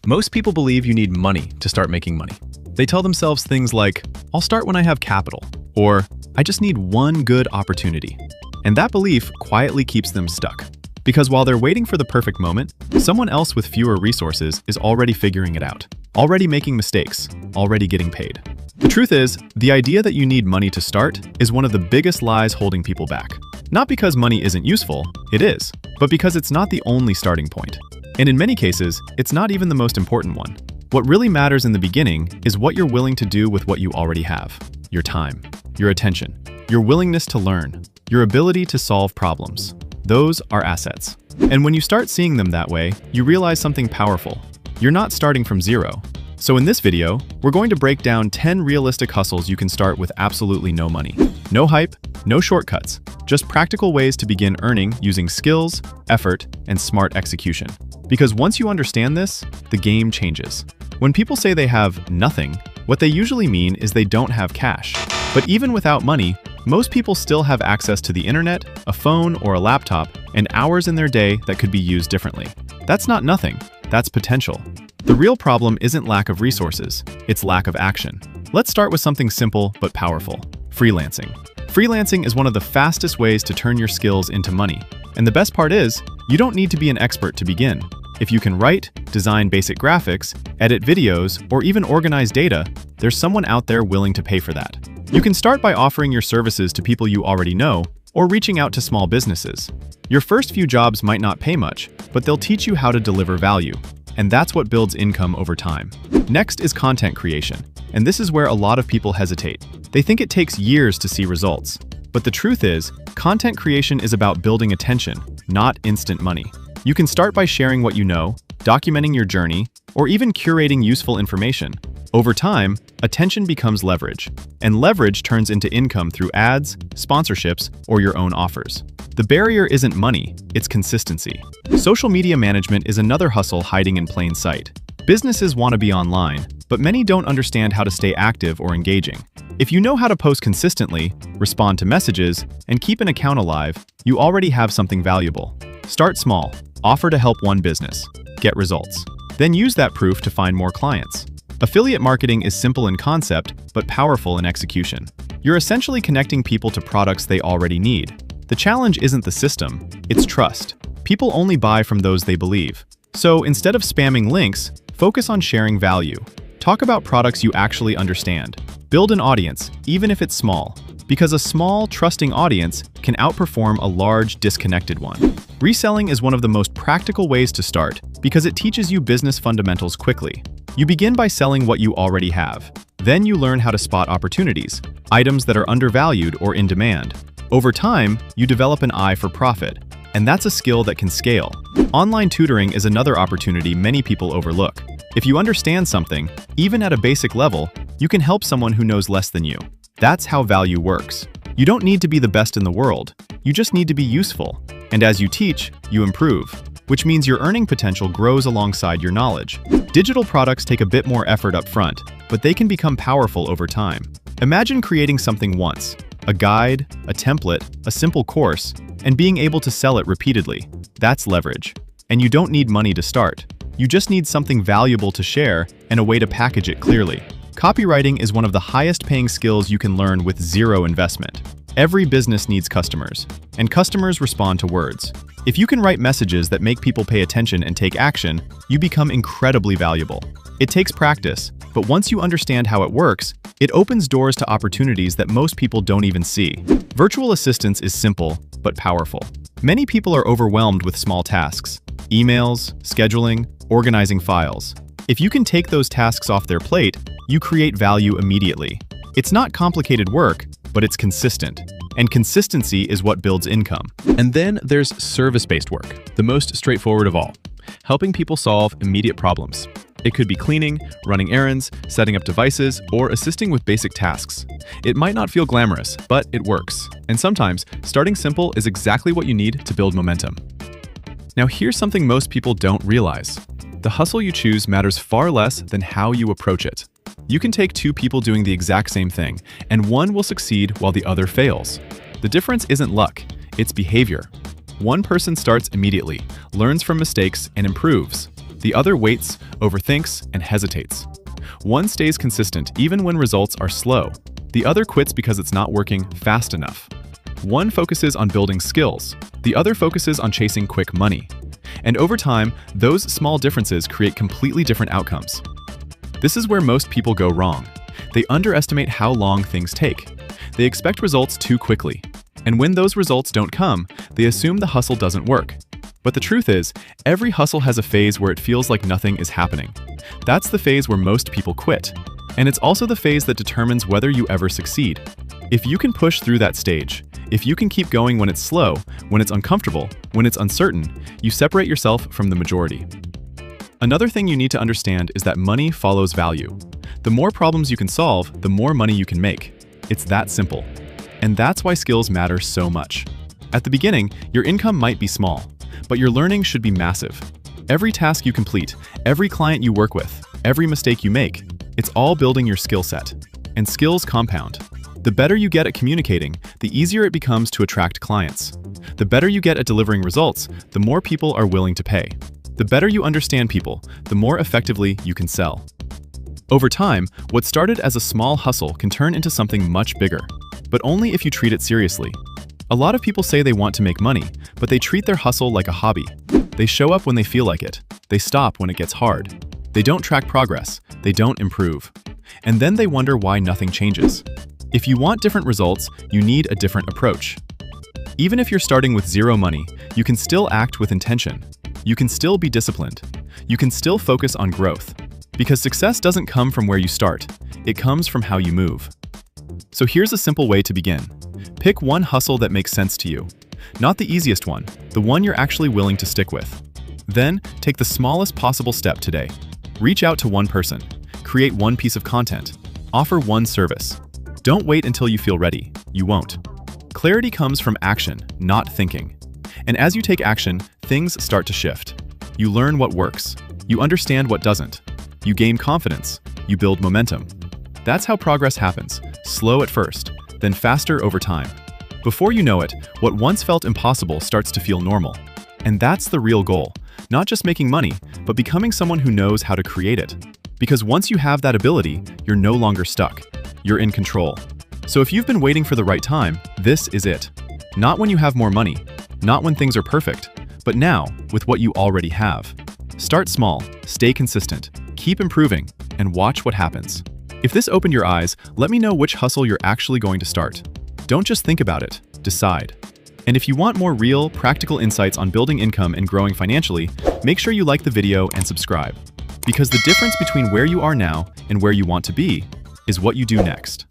Most people believe you need money to start making money. They tell themselves things like, I'll start when I have capital, or I just need one good opportunity. And that belief quietly keeps them stuck. Because while they're waiting for the perfect moment, someone else with fewer resources is already figuring it out, already making mistakes, already getting paid. The truth is, the idea that you need money to start is one of the biggest lies holding people back. Not because money isn't useful, it is, but because it's not the only starting point. And in many cases, it's not even the most important one. What really matters in the beginning is what you're willing to do with what you already have. Your time, your attention, your willingness to learn, your ability to solve problems. Those are assets. And when you start seeing them that way, you realize something powerful. You're not starting from zero. So in this video, we're going to break down 10 realistic hustles you can start with absolutely no money. No hype, no shortcuts, just practical ways to begin earning using skills, effort, and smart execution. Because once you understand this, the game changes. When people say they have nothing, what they usually mean is they don't have cash. But even without money, most people still have access to the internet, a phone or a laptop, and hours in their day that could be used differently. That's not nothing, that's potential. The real problem isn't lack of resources, it's lack of action. Let's start with something simple but powerful: freelancing. Freelancing is one of the fastest ways to turn your skills into money. And the best part is, you don't need to be an expert to begin. If you can write, design basic graphics, edit videos, or even organize data, there's someone out there willing to pay for that. You can start by offering your services to people you already know, or reaching out to small businesses. Your first few jobs might not pay much, but they'll teach you how to deliver value. And that's what builds income over time. Next is content creation. And this is where a lot of people hesitate. They think it takes years to see results. But the truth is, content creation is about building attention, not instant money. You can start by sharing what you know, documenting your journey, or even curating useful information. Over time, attention becomes leverage, and leverage turns into income through ads, sponsorships, or your own offers. The barrier isn't money, it's consistency. Social media management is another hustle hiding in plain sight. Businesses want to be online, but many don't understand how to stay active or engaging. If you know how to post consistently, respond to messages, and keep an account alive, you already have something valuable. Start small, offer to help one business, get results. Then use that proof to find more clients. Affiliate marketing is simple in concept, but powerful in execution. You're essentially connecting people to products they already need. The challenge isn't the system, it's trust. People only buy from those they believe. So instead of spamming links, focus on sharing value. Talk about products you actually understand. Build an audience, even if it's small, because a small, trusting audience can outperform a large, disconnected one. Reselling is one of the most practical ways to start because it teaches you business fundamentals quickly. You begin by selling what you already have. Then you learn how to spot opportunities, items that are undervalued or in demand. Over time, you develop an eye for profit, and that's a skill that can scale. Online tutoring is another opportunity many people overlook. If you understand something, even at a basic level, you can help someone who knows less than you. That's how value works. You don't need to be the best in the world, you just need to be useful. And as you teach, you improve, which means your earning potential grows alongside your knowledge. Digital products take a bit more effort up front, but they can become powerful over time. Imagine creating something once, a guide, a template, a simple course, and being able to sell it repeatedly. That's leverage. And you don't need money to start. You just need something valuable to share and a way to package it clearly. Copywriting is one of the highest paying skills you can learn with zero investment. Every business needs customers, and customers respond to words. If you can write messages that make people pay attention and take action, you become incredibly valuable. It takes practice, but once you understand how it works, it opens doors to opportunities that most people don't even see. Virtual assistance is simple, but powerful. Many people are overwhelmed with small tasks: emails, scheduling, organizing files. If you can take those tasks off their plate, you create value immediately. It's not complicated work, but it's consistent. And consistency is what builds income. And then there's service-based work, the most straightforward of all, helping people solve immediate problems. It could be cleaning, running errands, setting up devices, or assisting with basic tasks. It might not feel glamorous, but it works. And sometimes, starting simple is exactly what you need to build momentum. Now here's something most people don't realize. The hustle you choose matters far less than how you approach it. You can take two people doing the exact same thing, and one will succeed while the other fails. The difference isn't luck, it's behavior. One person starts immediately, learns from mistakes, and improves. The other waits, overthinks, and hesitates. One stays consistent even when results are slow. The other quits because it's not working fast enough. One focuses on building skills. The other focuses on chasing quick money. And over time, those small differences create completely different outcomes. This is where most people go wrong. They underestimate how long things take. They expect results too quickly. And when those results don't come, they assume the hustle doesn't work. But the truth is, every hustle has a phase where it feels like nothing is happening. That's the phase where most people quit. And it's also the phase that determines whether you ever succeed. If you can push through that stage, if you can keep going when it's slow, when it's uncomfortable, when it's uncertain, you separate yourself from the majority. Another thing you need to understand is that money follows value. The more problems you can solve, the more money you can make. It's that simple. And that's why skills matter so much. At the beginning, your income might be small, but your learning should be massive. Every task you complete, every client you work with, every mistake you make, it's all building your skill set. And skills compound. The better you get at communicating, the easier it becomes to attract clients. The better you get at delivering results, the more people are willing to pay. The better you understand people, the more effectively you can sell. Over time, what started as a small hustle can turn into something much bigger, but only if you treat it seriously. A lot of people say they want to make money, but they treat their hustle like a hobby. They show up when they feel like it. They stop when it gets hard. They don't track progress. They don't improve. And then they wonder why nothing changes. If you want different results, you need a different approach. Even if you're starting with zero money, you can still act with intention. You can still be disciplined. You can still focus on growth. Because success doesn't come from where you start. It comes from how you move. So here's a simple way to begin. Pick one hustle that makes sense to you. Not the easiest one, the one you're actually willing to stick with. Then, take the smallest possible step today. Reach out to one person. Create one piece of content. Offer one service. Don't wait until you feel ready. You won't. Clarity comes from action, not thinking. And as you take action, things start to shift. You learn what works. You understand what doesn't. You gain confidence. You build momentum. That's how progress happens, slow at first, then faster over time. Before you know it, what once felt impossible starts to feel normal. And that's the real goal, not just making money, but becoming someone who knows how to create it. Because once you have that ability, you're no longer stuck. You're in control. So if you've been waiting for the right time, this is it. Not when you have more money, not when things are perfect, but now, with what you already have. Start small, stay consistent, keep improving, and watch what happens. If this opened your eyes, let me know which hustle you're actually going to start. Don't just think about it, decide. And if you want more real, practical insights on building income and growing financially, make sure you like the video and subscribe. Because the difference between where you are now and where you want to be is what you do next.